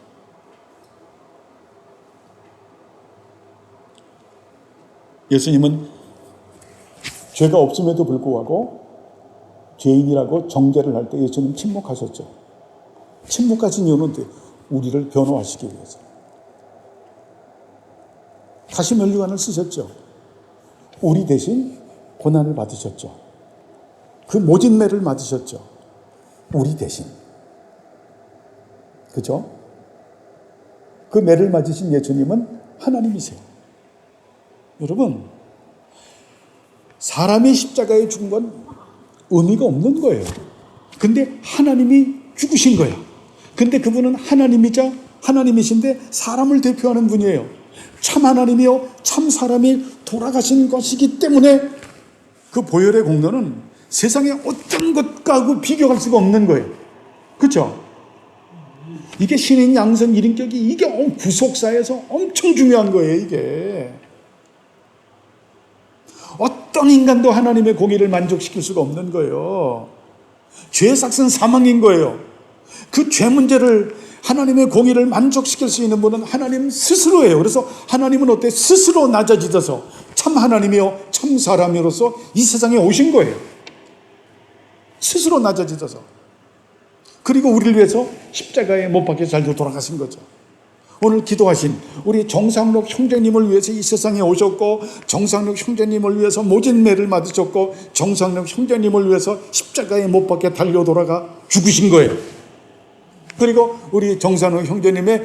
예수님은 죄가 없음에도 불구하고 죄인이라고 정죄를 할 때 예수님 침묵하셨죠. 침묵하신 이유는 우리를 변호하시기 위해서. 다시 면류관을 쓰셨죠. 우리 대신 고난을 받으셨죠. 그 모진 매를 맞으셨죠. 우리 대신. 그죠? 그 매를 맞으신 예수님은 하나님이세요. 여러분, 사람이 십자가에 죽은 건 의미가 없는 거예요. 근데 하나님이 죽으신 거예요. 근데 그분은 하나님이자 하나님이신데 사람을 대표하는 분이에요. 참 하나님이요 참 사람이 돌아가신 것이기 때문에 그 보혈의 공로는 세상의 어떤 것과도 비교할 수가 없는 거예요. 그렇죠? 이게 신인 양선 일인격이 이게 구속사에서 엄청 중요한 거예요. 이게 어떤 인간도 하나님의 공의를 만족시킬 수가 없는 거예요. 죄의 삭은 사망인 거예요. 그 죄 문제를 하나님의 공의를 만족시킬 수 있는 분은 하나님 스스로예요. 그래서 하나님은 어때? 스스로 낮아지셔서 참 하나님이요 참 사람으로서 이 세상에 오신 거예요. 스스로 낮아지셔서. 그리고 우리를 위해서 십자가에 못 박혀 잘 돌아가신 거죠. 오늘 기도하신 우리 정상록 형제님을 위해서 이 세상에 오셨고 정상록 형제님을 위해서 모진 매를 맞으셨고 정상록 형제님을 위해서 십자가에 못 박혀 달려 돌아가 죽으신 거예요. 그리고 우리 정상록 형제님의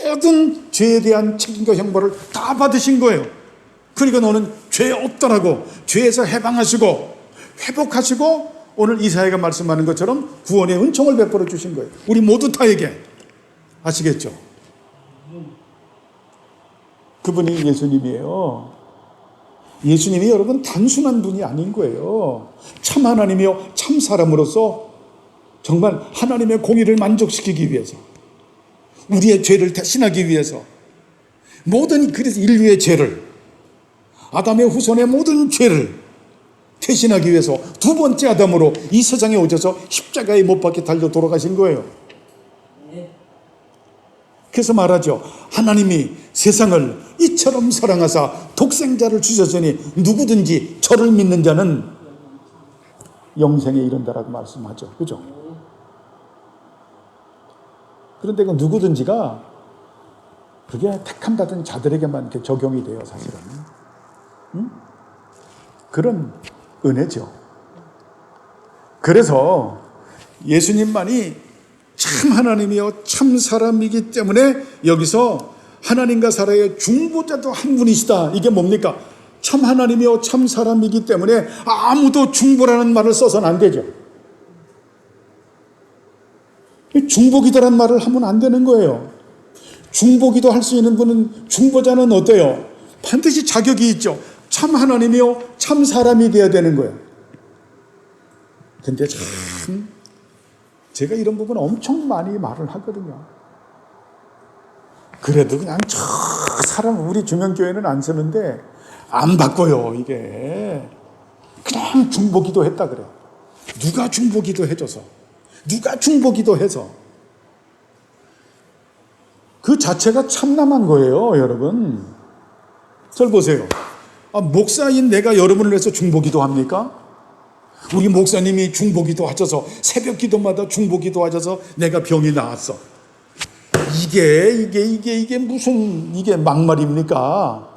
모든 죄에 대한 책임과 형벌을 다 받으신 거예요. 그리고 너는 죄 없더라고 죄에서 해방하시고 회복하시고 오늘 이사야가 말씀하는 것처럼 구원의 은총을 베풀어 주신 거예요. 우리 모두 다에게. 아시겠죠? 그분이 예수님이에요. 예수님이 여러분 단순한 분이 아닌 거예요. 참 하나님이요 참 사람으로서 정말 하나님의 공의를 만족시키기 위해서 우리의 죄를 대신하기 위해서 모든 그래서 인류의 죄를 아담의 후손의 모든 죄를 대신하기 위해서 두 번째 아담으로 이 세상에 오셔서 십자가에 못 박혀 달려 돌아가신 거예요. 그래서 말하죠. 하나님이 세상을 이처럼 사랑하사 독생자를 주셨으니 누구든지 저를 믿는 자는 영생에 이른다라고 말씀하죠. 그죠? 그런데 그 누구든지가 그게 택함받은 자들에게만 이렇게 적용이 돼요, 사실은. 그런 은혜죠. 그래서 예수님만이 참 하나님이요 참 사람이기 때문에 여기서 하나님과 사람의 중보자도 한 분이시다. 이게 뭡니까? 참 하나님이요 참 사람이기 때문에 아무도 중보라는 말을 써서는 안 되죠. 중보기도란 말을 하면 안 되는 거예요. 중보기도 할 수 있는 분은 중보자는 어때요? 반드시 자격이 있죠. 참 하나님이요 참 사람이 되어야 되는 거예요. 근데 참 제가 이런 부분 엄청 많이 말을 하거든요. 그래도 그냥 저 사람 우리 주명교회는 안 쓰는데 안 바꿔요. 이게 그냥 중보기도 했다 그래. 누가 중보기도 해줘서, 누가 중보기도 해서 그 자체가 참남한 거예요, 여러분. 절 보세요. 목사인 내가 여러분을 위해서 중보기도 합니까? 우리 목사님이 중보기도 하셔서 새벽 기도마다 중보기도 하셔서 내가 병이 나았어. 이게 무슨 이게 막말입니까?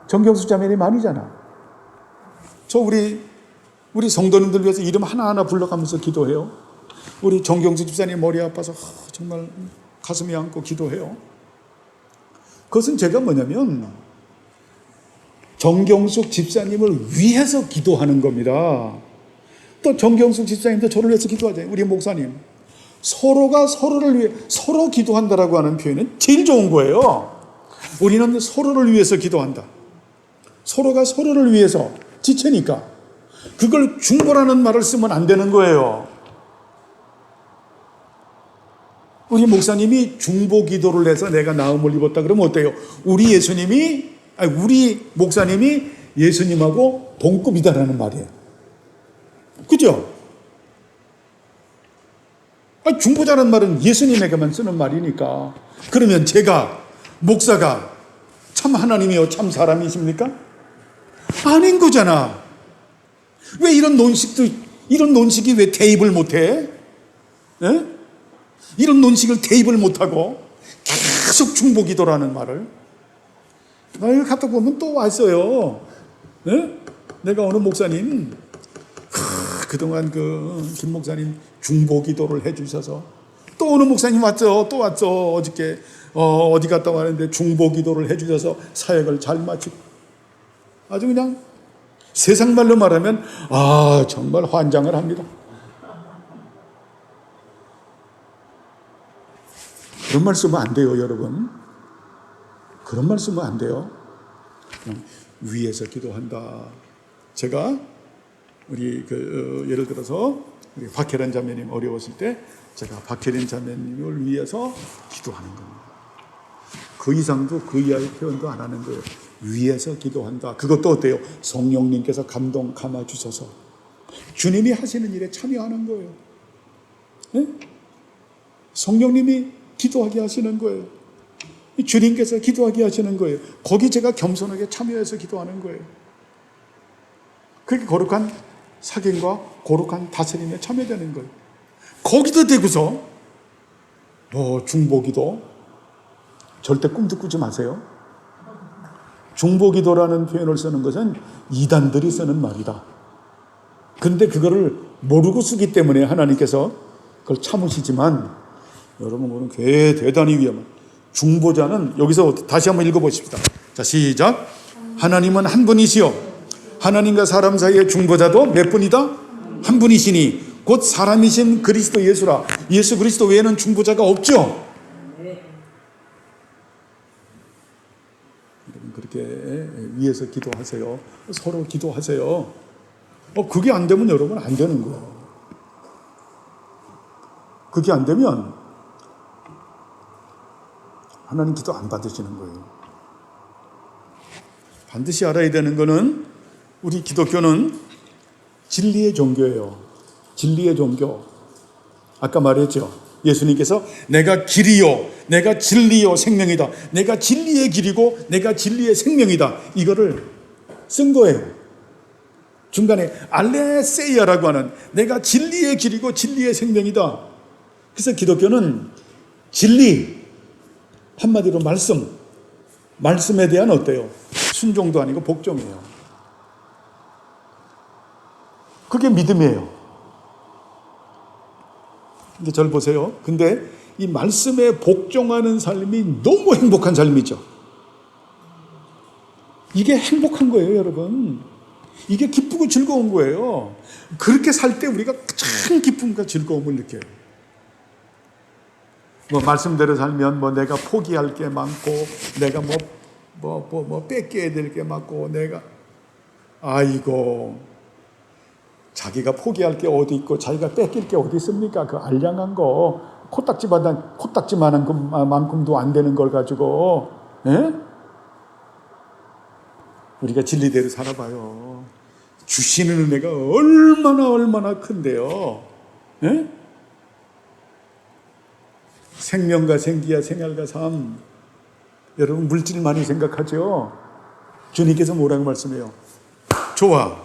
정경수 자매님 아니잖아. 저 우리 성도님들 위해서 이름 하나하나 불러가면서 기도해요. 우리 정경수 집사님 머리 아파서 정말 가슴이 안고 기도해요. 그것은 제가 뭐냐면 정경숙 집사님을 위해서 기도하는 겁니다. 또 정경숙 집사님도 저를 위해서 기도하잖아요. 우리 목사님. 서로가 서로를 위해 서로 기도한다라고 하는 표현은 제일 좋은 거예요. 우리는 서로를 위해서 기도한다. 서로가 서로를 위해서 지체니까 그걸 중보라는 말을 쓰면 안 되는 거예요. 우리 목사님이 중보 기도를 해서 내가 나음을 입었다 그러면 어때요? 우리 목사님이 예수님하고 동급이다라는 말이에요. 그죠? 중보자라는 말은 예수님에게만 쓰는 말이니까. 그러면 제가 목사가 참 하나님이요 참 사람이십니까? 아닌 거잖아. 왜 이런 논식이 왜 대입을 못해? 에? 이런 논식을 대입을 못하고 계속 중보기도라는 말을 나를 갖다 보면 또 왔어요. 에? 내가 어느 목사님 그동안 김 목사님 중보기도를 해주셔서 또 어느 목사님 왔죠. 또 왔죠. 어저께 어디 갔다 왔는데 중보기도를 해주셔서 사역을 잘 마치고 아주 그냥 세상 말로 말하면 정말 환장을 합니다. 그런 말 쓰면 안 돼요, 여러분. 그런 말 쓰면 안 돼요. 그냥 위에서 기도한다. 제가 우리 예를 들어서 우리 박혜란 자매님 어려웠을 때 제가 박혜란 자매님을 위해서 기도하는 겁니다. 그 이상도 그 이하의 표현도 안 하는 거예요. 위에서 기도한다. 그것도 어때요? 성령님께서 감아 주셔서 주님이 하시는 일에 참여하는 거예요. 네? 성령님이 기도하게 하시는 거예요. 주님께서 기도하게 하시는 거예요. 거기 제가 겸손하게 참여해서 기도하는 거예요. 그게 거룩한 사귐과 거룩한 다스림에 참여되는 거예요. 거기도 대고서 중보기도 절대 꿈도 꾸지 마세요. 중보기도라는 표현을 쓰는 것은 이단들이 쓰는 말이다. 그런데 그거를 모르고 쓰기 때문에 하나님께서 그걸 참으시지만 여러분 그건 대단히 위험한 중보자는 여기서 다시 한번 읽어보십시다. 자, 시작. 하나님은 한 분이시요 하나님과 사람 사이의 중보자도 몇 분이다? 한 분이시니 곧 사람이신 그리스도 예수라. 예수 그리스도 외에는 중보자가 없죠. 여러분 그렇게 위에서 기도하세요. 서로 기도하세요. 그게 안 되면 여러분 안 되는 거예요. 그게 안 되면 하나님 기도 안 받으시는 거예요. 반드시 알아야 되는 거는 우리 기독교는 진리의 종교예요. 진리의 종교. 아까 말했죠. 예수님께서 내가 길이요, 내가 진리요, 생명이다. 내가 진리의 길이고 내가 진리의 생명이다. 이거를 쓴 거예요. 중간에 알레세이아라고 하는 내가 진리의 길이고 진리의 생명이다. 그래서 기독교는 진리, 한마디로 말씀에 대한 어때요? 순종도 아니고 복종이에요. 그게 믿음이에요. 근데 절 보세요. 근데 이 말씀에 복종하는 삶이 너무 행복한 삶이죠. 이게 행복한 거예요, 여러분. 이게 기쁘고 즐거운 거예요. 그렇게 살 때 우리가 참 기쁨과 즐거움을 느껴요. 말씀대로 살면 내가 포기할 게 많고 내가 뺏겨야 될 게 많고 자기가 포기할 게 어디 있고 자기가 뺏길 게 어디 있습니까? 그 알량한 거 코딱지만큼도 안 되는 걸 가지고, 예? 우리가 진리대로 살아봐요. 주시는 은혜가 얼마나 큰데요. 예? 생명과 생기와 생활과 삶. 여러분 물질 많이 생각하죠? 주님께서 뭐라고 말씀해요? 좋아.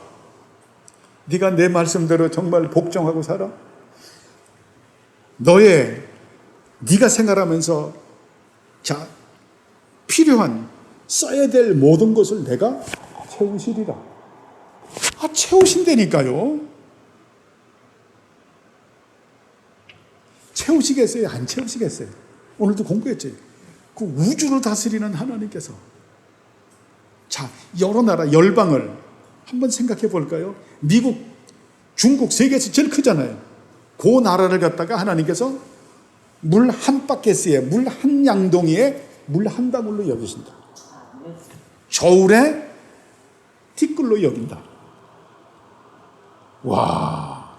네가 내 말씀대로 정말 복종하고 살아. 네가 생활하면서 필요한 써야 될 모든 것을 내가 채우시리라. 채우신다니까요. 채우시겠어요? 안 채우시겠어요? 오늘도 공부했지. 그 우주를 다스리는 하나님께서 여러 나라 열방을 한번 생각해 볼까요? 미국, 중국 세계에서 제일 크잖아요. 그 나라를 갖다가 하나님께서 물 한 바켓에 물 한 양동이에 물 한 방울로 여기신다. 저울에 티끌로 여긴다. 와,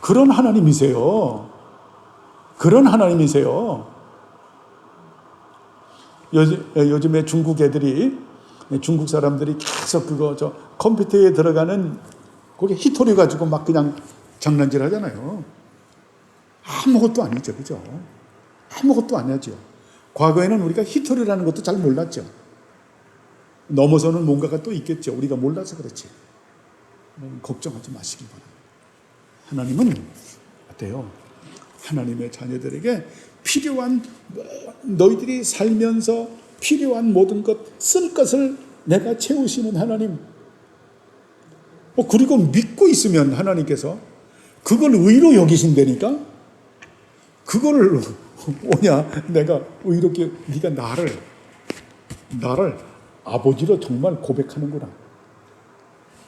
그런 하나님이세요. 그런 하나님이세요. 요즘에 중국 사람들이 계속 컴퓨터에 들어가는 거기 히토리 가지고 막 그냥 장난질 하잖아요. 아무것도 아니죠. 그죠? 아무것도 아니죠. 과거에는 우리가 히토리라는 것도 잘 몰랐죠. 넘어서는 뭔가가 또 있겠죠. 우리가 몰라서 그렇지. 걱정하지 마시기 바랍니다. 하나님은 어때요? 하나님의 자녀들에게 필요한, 너희들이 살면서 필요한 모든 것, 쓸 것을 내가 채우시는 하나님. 그리고 믿고 있으면 하나님께서 그걸 의로 여기신다니까? 그걸 내가 의롭게, 네가 나를 아버지로 정말 고백하는구나.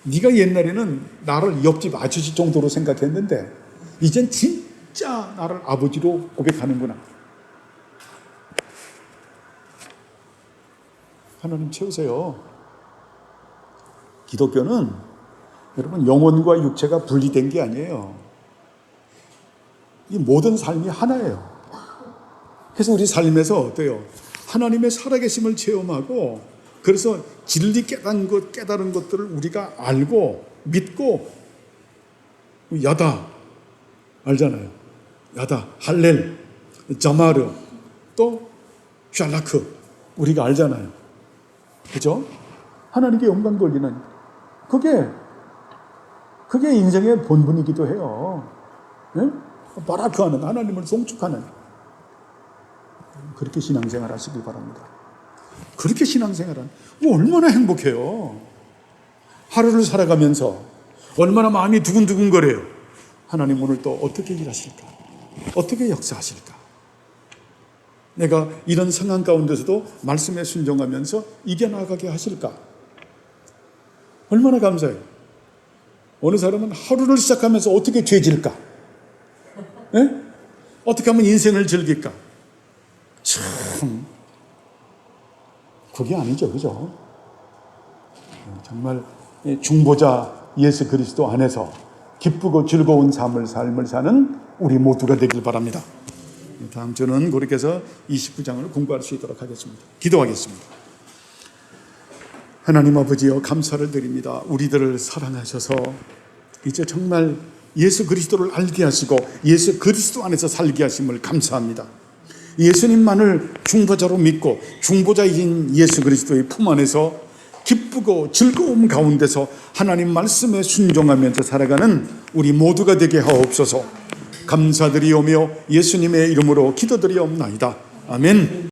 네가 옛날에는 나를 옆집 아저씨 정도로 생각했는데 이젠 진짜 나를 아버지로 고백하는구나. 하나님 채우세요. 기독교는 여러분 영혼과 육체가 분리된 게 아니에요. 이 모든 삶이 하나예요. 그래서 우리 삶에서 어때요? 하나님의 살아계심을 체험하고, 그래서 진리 깨달은 것들을 우리가 알고 믿고, 야다 알잖아요. 야다, 할렐, 자마르, 또 샬라크 우리가 알잖아요. 그죠? 하나님께 영광 돌리는 그게 인생의 본분이기도 해요. 예? 바라크하는, 하나님을 송축하는, 그렇게 신앙생활 하시기 바랍니다. 그렇게 신앙생활은 얼마나 행복해요. 하루를 살아가면서 얼마나 마음이 두근두근거려요. 하나님 오늘 또 어떻게 일하실까? 어떻게 역사하실까? 내가 이런 상황 가운데서도 말씀에 순종하면서 이겨나가게 하실까? 얼마나 감사해요. 어느 사람은 하루를 시작하면서 어떻게 죄질까? 예? 어떻게 하면 인생을 즐길까? 참, 그게 아니죠. 그죠? 정말 중보자 예수 그리스도 안에서 기쁘고 즐거운 삶을 사는 우리 모두가 되길 바랍니다. 다음 주는 고리께서 29장을 공부할 수 있도록 하겠습니다. 기도하겠습니다. 하나님 아버지여, 감사를 드립니다. 우리들을 사랑하셔서 이제 정말 예수 그리스도를 알게 하시고 예수 그리스도 안에서 살게 하심을 감사합니다. 예수님만을 중보자로 믿고 중보자이신 예수 그리스도의 품 안에서 기쁘고 즐거움 가운데서 하나님 말씀에 순종하면서 살아가는 우리 모두가 되게 하옵소서. 감사드리오며 예수님의 이름으로 기도드리옵나이다. 아멘.